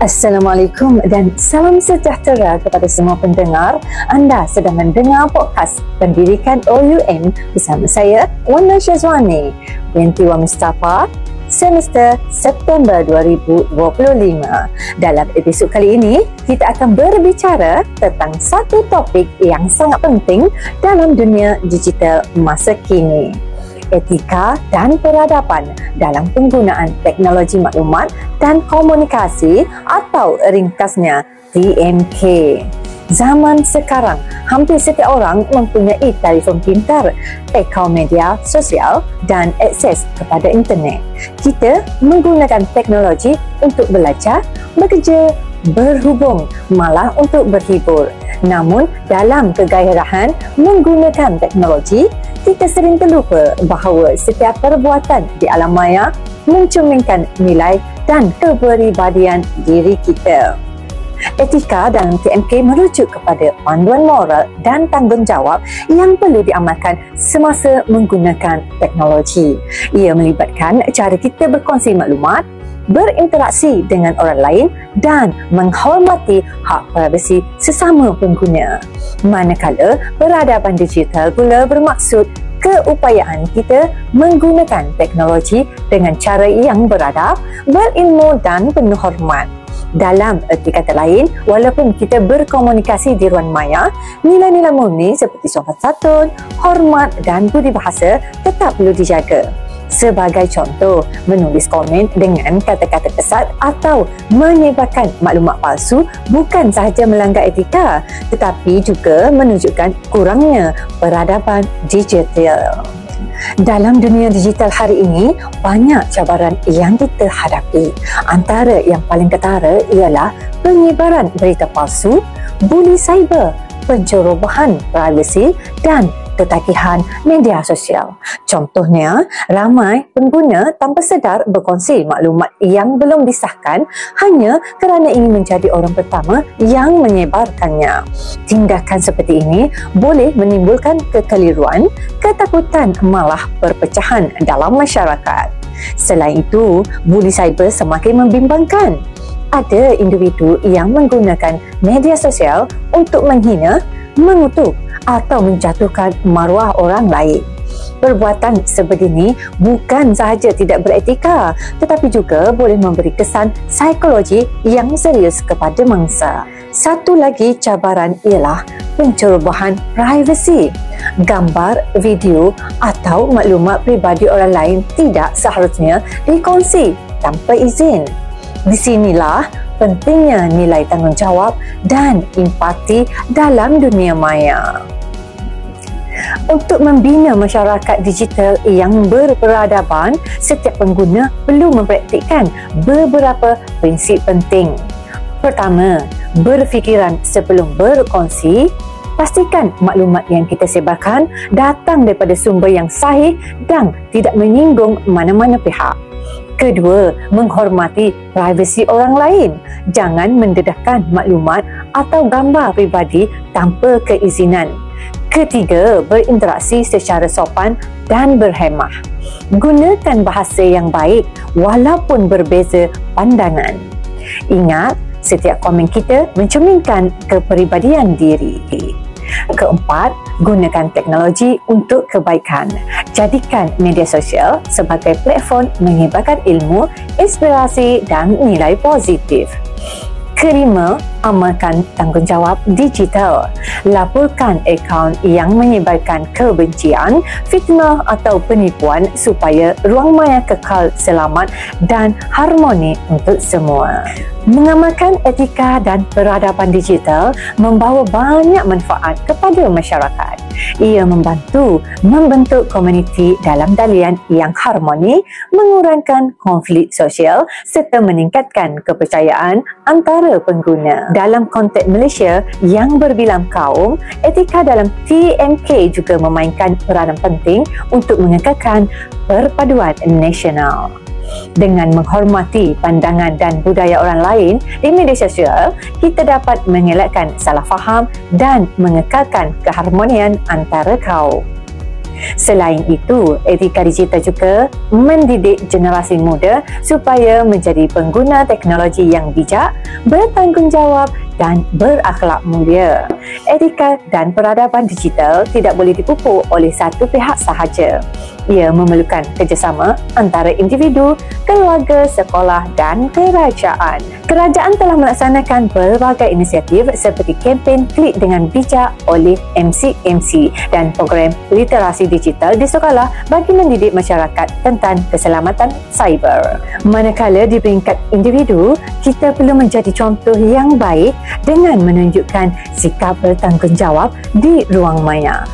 Assalamualaikum dan salam sejahtera kepada semua pendengar. Anda sedang mendengar podcast Pendidikan OUM bersama saya, Wana Syazwani binti Wan Mustafa, semester September 2025. Dalam episod kali ini, kita akan berbicara tentang satu topik yang sangat penting dalam dunia digital masa kini. Etika dan peradaban dalam penggunaan teknologi maklumat dan komunikasi atau ringkasnya TMK. Zaman sekarang, hampir setiap orang mempunyai telefon pintar, akaun media sosial dan akses kepada internet. Kita menggunakan teknologi untuk belajar, bekerja, berhubung, malah untuk berhibur. Namun, dalam kegairahan menggunakan teknologi, kita sering terlupa bahawa setiap perbuatan di alam maya mencerminkan nilai dan kepribadian diri kita. Etika dalam TMK merujuk kepada panduan moral dan tanggungjawab yang perlu diamalkan semasa menggunakan teknologi. Ia melibatkan cara kita berkongsi maklumat, berinteraksi dengan orang lain dan menghormati hak privasi sesama pengguna. Manakala peradaban digital pula bermaksud keupayaan kita menggunakan teknologi dengan cara yang beradab, berilmu dan penuh hormat. Dalam erti kata lain, walaupun kita berkomunikasi di ruang maya, nilai-nilai murni seperti sopan santun, hormat dan budi bahasa tetap perlu dijaga. Sebagai contoh, menulis komen dengan kata-kata kesat atau menyebarkan maklumat palsu bukan sahaja melanggar etika, tetapi juga menunjukkan kurangnya peradaban digital. Dalam dunia digital hari ini, banyak cabaran yang kita hadapi. Antara yang paling ketara ialah penyebaran berita palsu, buli cyber, pencerobohan privasi dan ketagihan media sosial. Contohnya, ramai pengguna tanpa sedar berkongsi maklumat yang belum disahkan hanya kerana ingin menjadi orang pertama yang menyebarkannya. Tindakan seperti ini boleh menimbulkan kekeliruan, ketakutan malah perpecahan dalam masyarakat. Selain itu, buli cyber semakin membimbangkan. Ada individu yang menggunakan media sosial untuk menghina, mengutuk atau menjatuhkan maruah orang lain. Perbuatan sebegini bukan sahaja tidak beretika, tetapi juga boleh memberi kesan psikologi yang serius kepada mangsa. Satu lagi cabaran ialah pencerobohan privasi. Gambar, video atau maklumat peribadi orang lain tidak seharusnya dikongsi tanpa izin. Di sinilah pentingnya nilai tanggungjawab dan empati dalam dunia maya. Untuk membina masyarakat digital yang berperadaban, setiap pengguna perlu mempraktikkan beberapa prinsip penting. Pertama, berfikiran sebelum berkongsi. Pastikan maklumat yang kita sebarkan datang daripada sumber yang sahih dan tidak menyinggung mana-mana pihak. Kedua, menghormati privasi orang lain. Jangan mendedahkan maklumat atau gambar pribadi tanpa keizinan. Ketiga, berinteraksi secara sopan dan berhemah. Gunakan bahasa yang baik walaupun berbeza pandangan. Ingat, setiap komen kita mencerminkan kepribadian diri. Keempat, gunakan teknologi untuk kebaikan. Jadikan media sosial sebagai platform menyebarkan ilmu, inspirasi dan nilai positif. Kelima, amalkan tanggungjawab digital. Laporkan akaun yang menyebarkan kebencian, fitnah atau penipuan supaya ruang maya kekal selamat dan harmoni untuk semua. Mengamalkan etika dan peradaban digital membawa banyak manfaat kepada masyarakat. Ia membantu membentuk komuniti dalam talian yang harmoni, mengurangkan konflik sosial serta meningkatkan kepercayaan antara pengguna. Dalam konteks Malaysia yang berbilang kaum, etika dalam TMK juga memainkan peranan penting untuk mengekalkan perpaduan nasional. Dengan menghormati pandangan dan budaya orang lain di media sosial, kita dapat mengelakkan salah faham dan mengekalkan keharmonian antara kaum. Selain itu, etika digital juga mendidik generasi muda supaya menjadi pengguna teknologi yang bijak, bertanggungjawab dan berakhlak mulia. Etika dan peradaban digital tidak boleh dipupuk oleh satu pihak sahaja. Ia memerlukan kerjasama antara individu, keluarga, sekolah dan kerajaan. Kerajaan telah melaksanakan berbagai inisiatif seperti kempen Klik dengan Bijak oleh MCMC dan program literasi digital di sekolah bagi mendidik masyarakat tentang keselamatan cyber. Manakala di peringkat individu, kita perlu menjadi contoh yang baik dengan menunjukkan sikap bertanggungjawab di ruang maya.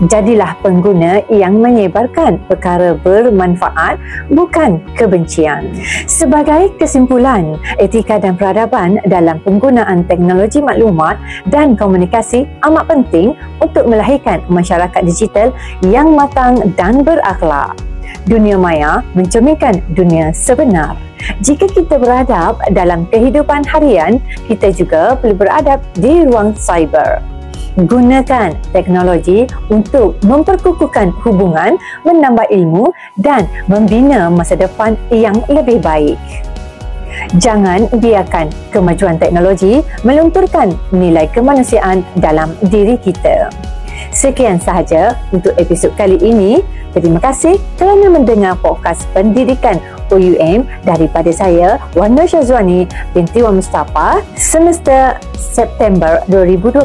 Jadilah pengguna yang menyebarkan perkara bermanfaat, bukan kebencian. Sebagai kesimpulan, etika dan peradaban dalam penggunaan teknologi maklumat dan komunikasi amat penting untuk melahirkan masyarakat digital yang matang dan berakhlak. Dunia maya mencerminkan dunia sebenar. Jika kita beradab dalam kehidupan harian, kita juga perlu beradab di ruang cyber. Gunakan teknologi untuk memperkukuhkan hubungan, menambah ilmu dan membina masa depan yang lebih baik. Jangan biarkan kemajuan teknologi melunturkan nilai kemanusiaan dalam diri kita. Sekian sahaja untuk episod kali ini. Terima kasih kerana mendengar podcast pendidikan OUM daripada saya, Wan Nur Syazwani binti Wan Mustafa, semester September 2005.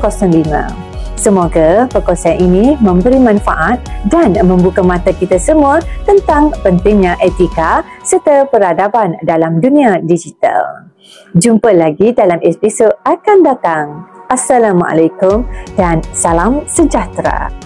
Semoga perkongsian ini memberi manfaat dan membuka mata kita semua tentang pentingnya etika serta peradaban dalam dunia digital. Jumpa lagi dalam episod akan datang. Assalamualaikum dan salam sejahtera.